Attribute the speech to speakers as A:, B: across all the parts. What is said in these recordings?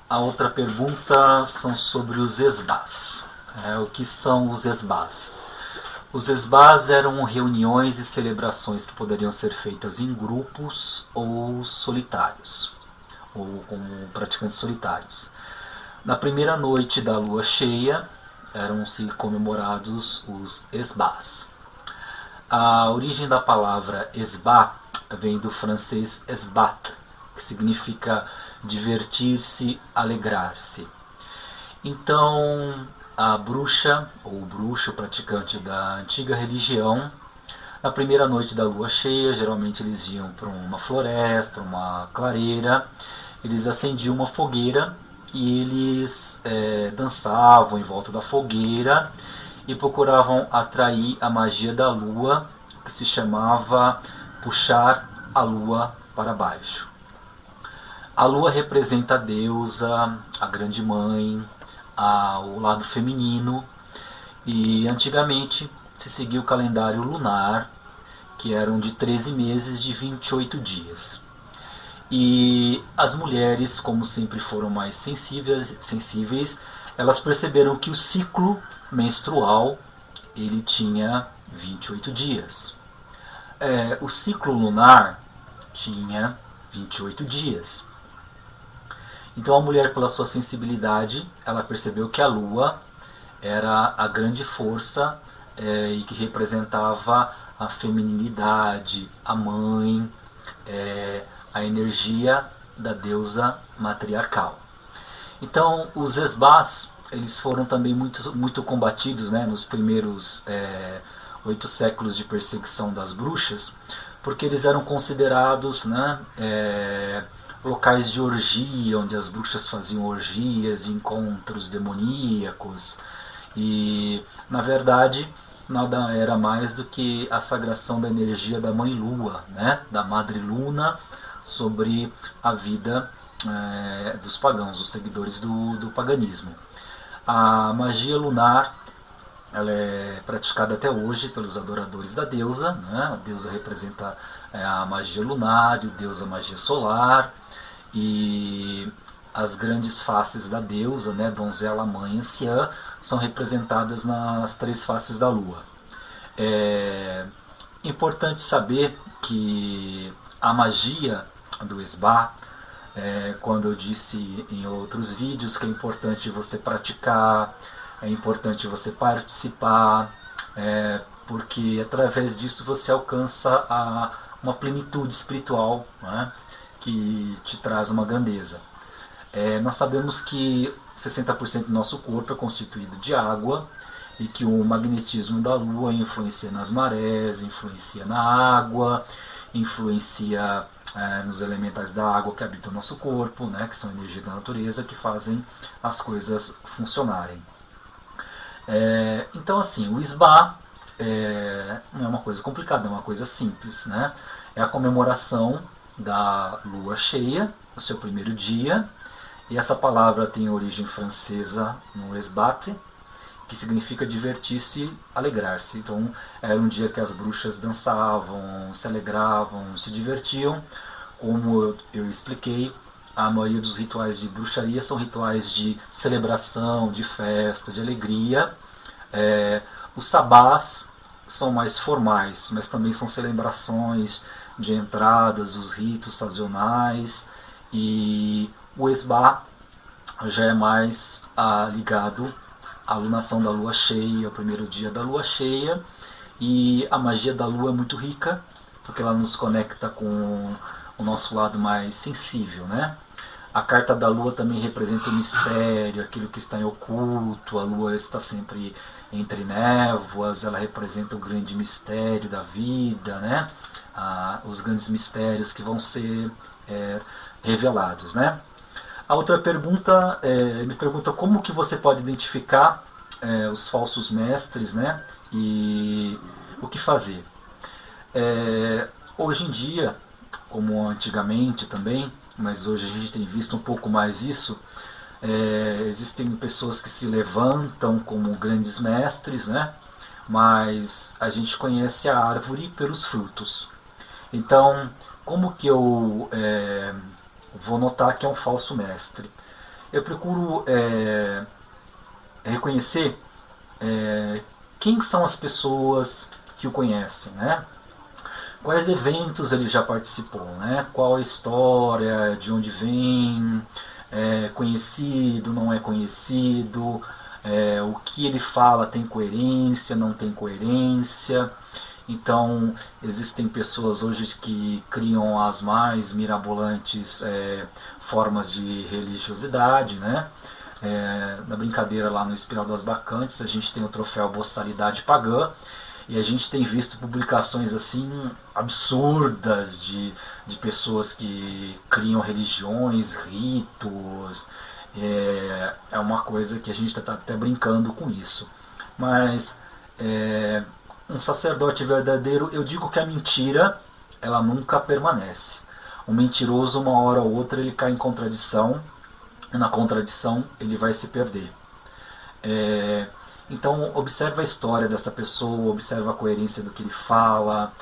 A: A outra pergunta são sobre os esbás. O que são os esbás? Os esbás eram reuniões e celebrações que poderiam ser feitas em grupos ou solitários, ou como praticantes solitários. Na primeira noite da lua cheia, eram-se comemorados os esbás. A origem da palavra esbá vem do francês esbat, que significa divertir-se, alegrar-se. Então, a bruxa ou o bruxo praticante da antiga religião, na primeira noite da lua cheia, geralmente eles iam para uma floresta, uma clareira, eles acendiam uma fogueira e eles dançavam em volta da fogueira e procuravam atrair a magia da lua, que se chamava puxar a lua para baixo. A lua representa a deusa, a grande mãe, o lado feminino, e antigamente se seguia o calendário lunar, que eram de 13 meses de 28 dias. E as mulheres, como sempre foram mais sensíveis, elas perceberam que o ciclo menstrual ele tinha 28 dias. O ciclo lunar tinha 28 dias. Então a mulher, pela sua sensibilidade, ela percebeu que a lua era a grande força e que representava a feminilidade, a mãe, a energia da deusa matriarcal. Então os esbás eles foram também muito combatidos, né, nos primeiros 8 séculos de perseguição das bruxas, porque eles eram considerados, né, locais de orgia, onde as bruxas faziam orgias, encontros demoníacos, e na verdade nada era mais do que a sagração da energia da Mãe Lua, né, da Madre Luna, sobre a vida dos pagãos, dos seguidores do paganismo. A magia lunar ela é praticada até hoje pelos adoradores da deusa, né? A deusa representa a magia lunar e o deus a magia solar, e as grandes faces da deusa, né, donzela, mãe, anciã, são representadas nas 3 faces da lua. É importante saber que a magia do esbá, quando eu disse em outros vídeos que é importante você praticar, é importante você participar, porque através disso você alcança uma plenitude espiritual, né, que te traz uma grandeza. Nós sabemos que 60% do nosso corpo é constituído de água e que o magnetismo da Lua influencia nas marés, influencia na água, influencia nos elementais da água que habitam o nosso corpo, né, que são energia da natureza, que fazem as coisas funcionarem. Então, assim, o esbá não é uma coisa complicada, é uma coisa simples, né? É a comemoração da lua cheia, no seu primeiro dia, e essa palavra tem origem francesa no esbate, que significa divertir-se, alegrar-se. Então era um dia que as bruxas dançavam, se alegravam, se divertiam. Como eu expliquei, a maioria dos rituais de bruxaria são rituais de celebração, de festa, de alegria. Os sabás são mais formais, mas também são celebrações de entradas, os ritos sazonais, e o esbá já é mais ligado à lunação da lua cheia, ao primeiro dia da lua cheia, e a magia da lua é muito rica, porque ela nos conecta com o nosso lado mais sensível, né? A carta da lua também representa o mistério, aquilo que está em oculto, a lua está sempre entre névoas, ela representa o grande mistério da vida, né? Os grandes mistérios que vão ser revelados, né? A outra pergunta me pergunta como que você pode identificar os falsos mestres, né? E o que fazer. Hoje em dia, como antigamente também, mas hoje a gente tem visto um pouco mais isso, existem pessoas que se levantam como grandes mestres, né? Mas a gente conhece a árvore pelos frutos. Então, como que eu vou notar que é um falso mestre? eu procuro reconhecer quem são as pessoas que o conhecem, né? Quais eventos ele já participou, né? Qual a história, de onde vem, conhecido, não é conhecido, o que ele fala tem coerência, não tem coerência. Então, existem pessoas hoje que criam as mais mirabolantes formas de religiosidade, né? Na brincadeira lá no Espiral das Bacantes, a gente tem o troféu Boçalidade Pagã, e a gente tem visto publicações assim absurdas de pessoas que criam religiões, ritos. É uma coisa que a gente está até brincando com isso. Mas um sacerdote verdadeiro, eu digo que a mentira, ela nunca permanece. O mentiroso, uma hora ou outra, ele cai em contradição, e na contradição ele vai se perder. Então, observa a história dessa pessoa, observa a coerência do que ele fala.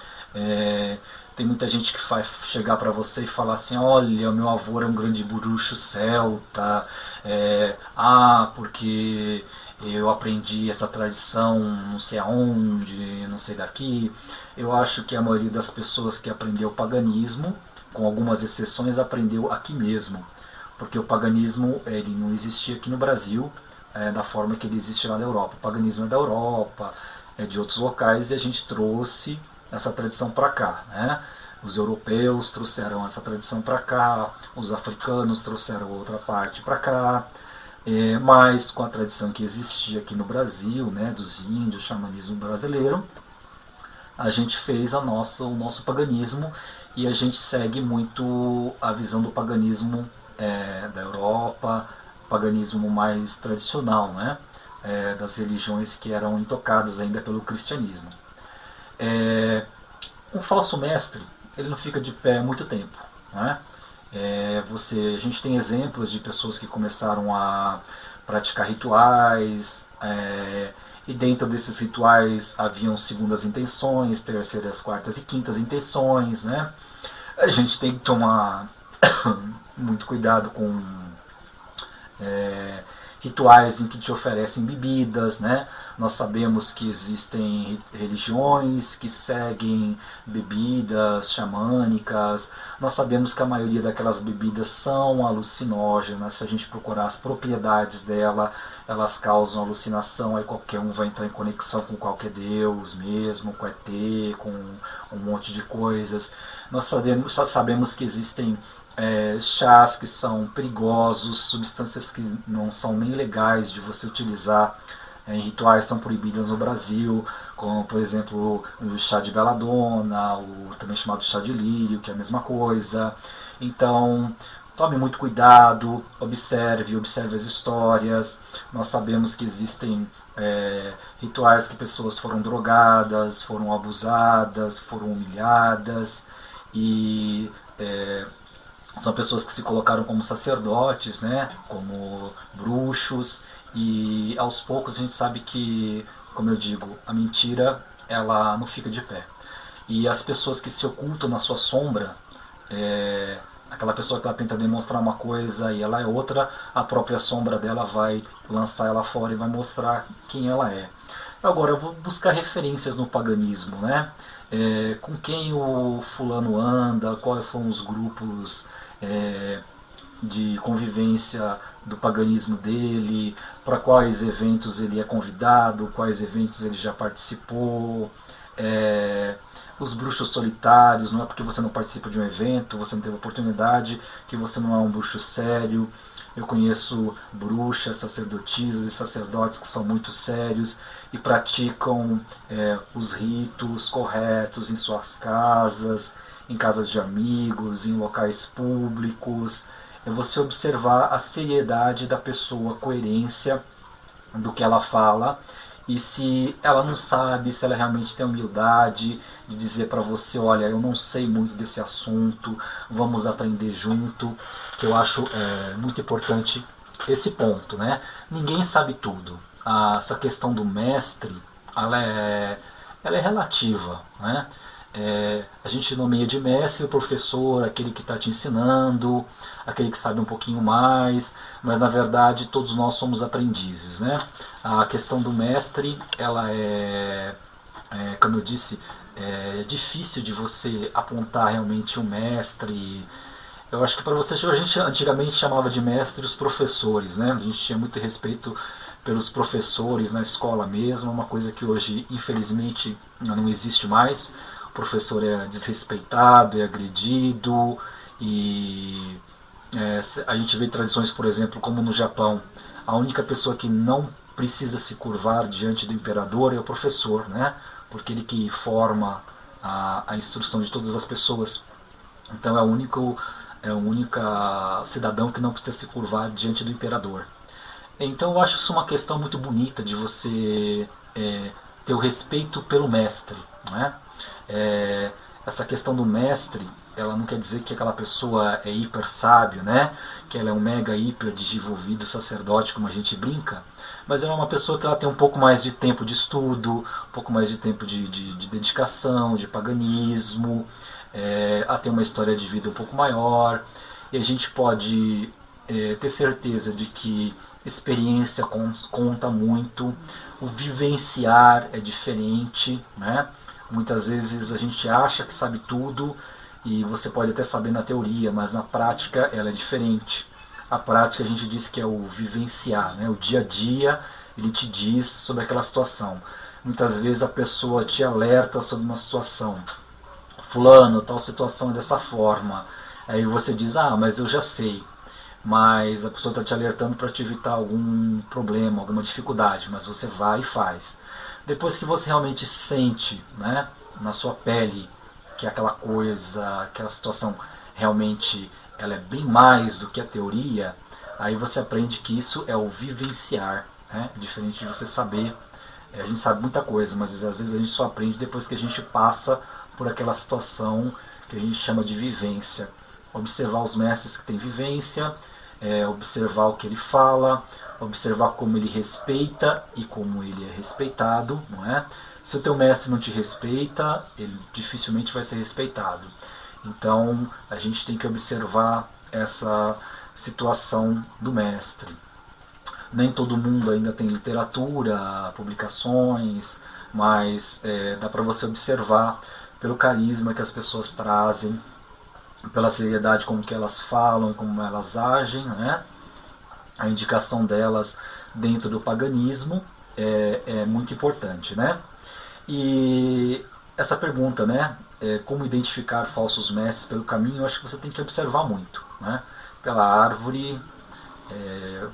A: Tem muita gente que vai chegar para você e falar assim: olha, meu avô era um grande bruxo celta, porque eu aprendi essa tradição não sei aonde, não sei daqui. Eu acho que a maioria das pessoas que aprendeu o paganismo, com algumas exceções, aprendeu aqui mesmo, porque o paganismo ele não existia aqui no Brasil da forma que ele existe lá na Europa. O paganismo é da Europa, é de outros locais, e a gente trouxe essa tradição para cá, né? Os europeus trouxeram essa tradição para cá, os africanos trouxeram outra parte para cá, mas com a tradição que existia aqui no Brasil, né, dos índios, xamanismo brasileiro, a gente fez o nosso paganismo, e a gente segue muito a visão do paganismo da Europa, paganismo mais tradicional, né, das religiões que eram intocadas ainda pelo cristianismo. Um falso mestre, ele não fica de pé muito tempo, né? A gente tem exemplos de pessoas que começaram a praticar rituais, e dentro desses rituais haviam segundas intenções, terceiras, quartas e quintas intenções, né? A gente tem que tomar muito cuidado com rituais em que te oferecem bebidas, né? Nós sabemos que existem religiões que seguem bebidas xamânicas. Nós sabemos que a maioria daquelas bebidas são alucinógenas. Se a gente procurar as propriedades dela, elas causam alucinação. Aí qualquer um vai entrar em conexão com qualquer deus mesmo, com ET, com um monte de coisas. Nós sabemos que existem chás que são perigosos, substâncias que não são nem legais de você utilizar em rituais, são proibidas no Brasil, como por exemplo o chá de beladona, o também chamado chá de lírio, que é a mesma coisa. Então tome muito cuidado, observe as histórias. Nós sabemos que existem rituais que pessoas foram drogadas, foram abusadas, foram humilhadas, e são pessoas que se colocaram como sacerdotes, né, como bruxos, e aos poucos a gente sabe que, como eu digo, a mentira ela não fica de pé. E as pessoas que se ocultam na sua sombra, aquela pessoa que ela tenta demonstrar uma coisa e ela é outra, a própria sombra dela vai lançar ela fora e vai mostrar quem ela é. Agora eu vou buscar referências no paganismo, né? Com quem o fulano anda, quais são os grupos de convivência do paganismo dele, para quais eventos ele é convidado, quais eventos ele já participou. Os bruxos solitários, não é porque você não participa de um evento, você não teve oportunidade, que você não é um bruxo sério. Eu conheço bruxas, sacerdotisas e sacerdotes que são muito sérios e praticam os ritos corretos em suas casas, em casas de amigos, em locais públicos. É você observar a seriedade da pessoa, a coerência do que ela fala, e se ela não sabe, se ela realmente tem humildade de dizer para você: olha, eu não sei muito desse assunto, vamos aprender junto, que eu acho muito importante esse ponto, né? Ninguém sabe tudo. Essa questão do mestre, ela é relativa, né? A gente nomeia de mestre o professor, aquele que está te ensinando, aquele que sabe um pouquinho mais, mas na verdade todos nós somos aprendizes, né? A questão do mestre, ela como eu disse, é difícil de você apontar realmente um mestre. Eu acho que para você, a gente antigamente chamava de mestre os professores, né? A gente tinha muito respeito pelos professores na escola mesmo, uma coisa que hoje infelizmente não existe mais. O professor é desrespeitado, é agredido e a gente vê tradições, por exemplo, como no Japão, a única pessoa que não precisa se curvar diante do imperador é o professor, né? Porque ele que forma a instrução de todas as pessoas. Então é o único cidadão que não precisa se curvar diante do imperador. Então eu acho isso uma questão muito bonita de você ter o respeito pelo mestre. Né? Essa questão do mestre, ela não quer dizer que aquela pessoa é hiper sábio, né? Que ela é um mega hiper desenvolvido sacerdote, como a gente brinca, mas ela é uma pessoa que ela tem um pouco mais de tempo de estudo, um pouco mais de tempo de dedicação, de paganismo, ela tem uma história de vida um pouco maior, e a gente pode ter certeza de que experiência conta muito, o vivenciar é diferente, né? Muitas vezes a gente acha que sabe tudo e você pode até saber na teoria, mas na prática ela é diferente. A prática a gente diz que é o vivenciar, né? O dia a dia ele te diz sobre aquela situação. Muitas vezes a pessoa te alerta sobre uma situação. Fulano, tal situação é dessa forma. Aí você diz, mas eu já sei. Mas a pessoa está te alertando para te evitar algum problema, alguma dificuldade, mas você vai e faz. Depois que você realmente sente, né, na sua pele que aquela coisa, aquela situação realmente ela é bem mais do que a teoria, aí você aprende que isso é o vivenciar, né? Diferente de você saber. A gente sabe muita coisa, mas às vezes a gente só aprende depois que a gente passa por aquela situação que a gente chama de vivência. Observar os mestres que têm vivência, observar o que ele fala, observar como ele respeita e como ele é respeitado, não é? Se o teu mestre não te respeita, ele dificilmente vai ser respeitado. Então a gente tem que observar essa situação do mestre. Nem todo mundo ainda tem literatura, publicações, mas dá para você observar pelo carisma que as pessoas trazem, pela seriedade como que elas falam, como elas agem, né? A indicação delas dentro do paganismo é muito importante, né? E essa pergunta, né? Como identificar falsos mestres pelo caminho, eu acho que você tem que observar muito, né? Pela árvore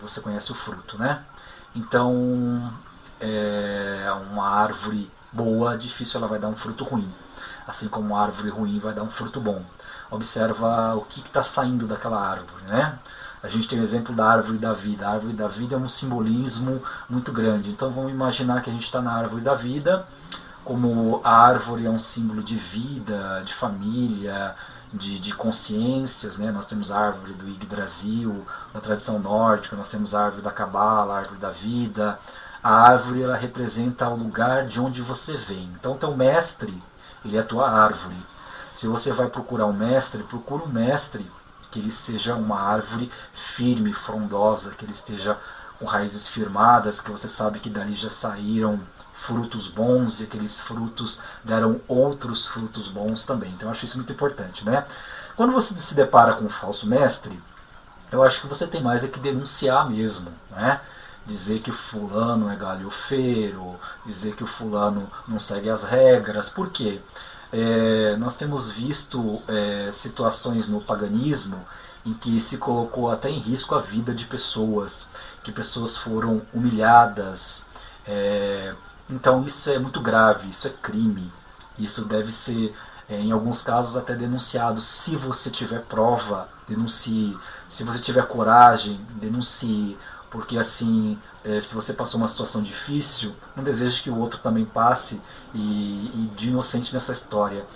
A: você conhece o fruto, né? Então uma árvore boa, difícil ela vai dar um fruto ruim, assim como uma árvore ruim vai dar um fruto bom. Observa o que está saindo daquela árvore, né? A gente tem o exemplo da árvore da vida. A árvore da vida é um simbolismo muito grande. Então vamos imaginar que a gente está na árvore da vida, como a árvore é um símbolo de vida, de família, de consciências, né? Nós temos a árvore do Yggdrasil, da tradição nórdica, nós temos a árvore da Cabala, a árvore da vida. A árvore ela representa o lugar de onde você vem. Então teu mestre, ele é a tua árvore. Se você vai procurar um mestre, procura um mestre que ele seja uma árvore firme, frondosa, que ele esteja com raízes firmadas, que você sabe que dali já saíram frutos bons e aqueles frutos deram outros frutos bons também. Então eu acho isso muito importante, né? Quando você se depara com um falso mestre, eu acho que você tem mais que denunciar mesmo, né? Dizer que o fulano é galhofeiro, dizer que o fulano não segue as regras. Por quê? Nós temos visto situações no paganismo em que se colocou até em risco a vida de pessoas, que pessoas foram humilhadas. Então isso é muito grave, isso é crime, isso deve ser, em alguns casos, até denunciado. Se você tiver prova, denuncie. Se você tiver coragem, denuncie. Porque assim, se você passou uma situação difícil, não deseje que o outro também passe e de inocente nessa história.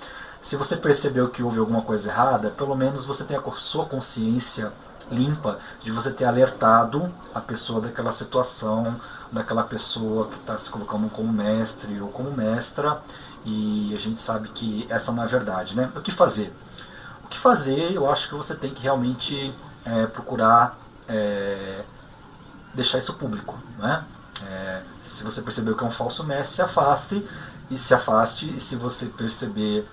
A: Se você percebeu que houve alguma coisa errada, pelo menos você tem a sua consciência limpa de você ter alertado a pessoa daquela situação, daquela pessoa que está se colocando como mestre ou como mestra, e a gente sabe que essa não é a verdade, né? O que fazer? O que fazer, eu acho que você tem que realmente procurar deixar isso público, né? Se você percebeu que é um falso mestre, se afaste, e se você perceber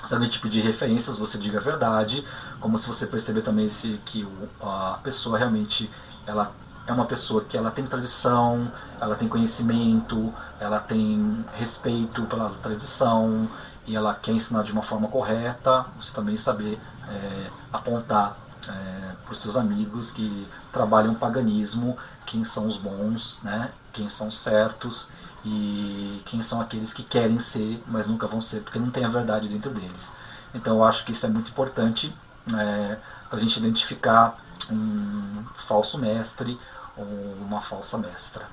A: se alguém te pedir referências, você diga a verdade, como se você perceber também que a pessoa realmente ela é uma pessoa que ela tem tradição, ela tem conhecimento, ela tem respeito pela tradição e ela quer ensinar de uma forma correta, você também saber apontar para os seus amigos que trabalham o paganismo, quem são os bons, né? Quem são certos e quem são aqueles que querem ser, mas nunca vão ser, porque não tem a verdade dentro deles. Então eu acho que isso é muito importante para a gente identificar um falso mestre ou uma falsa mestra.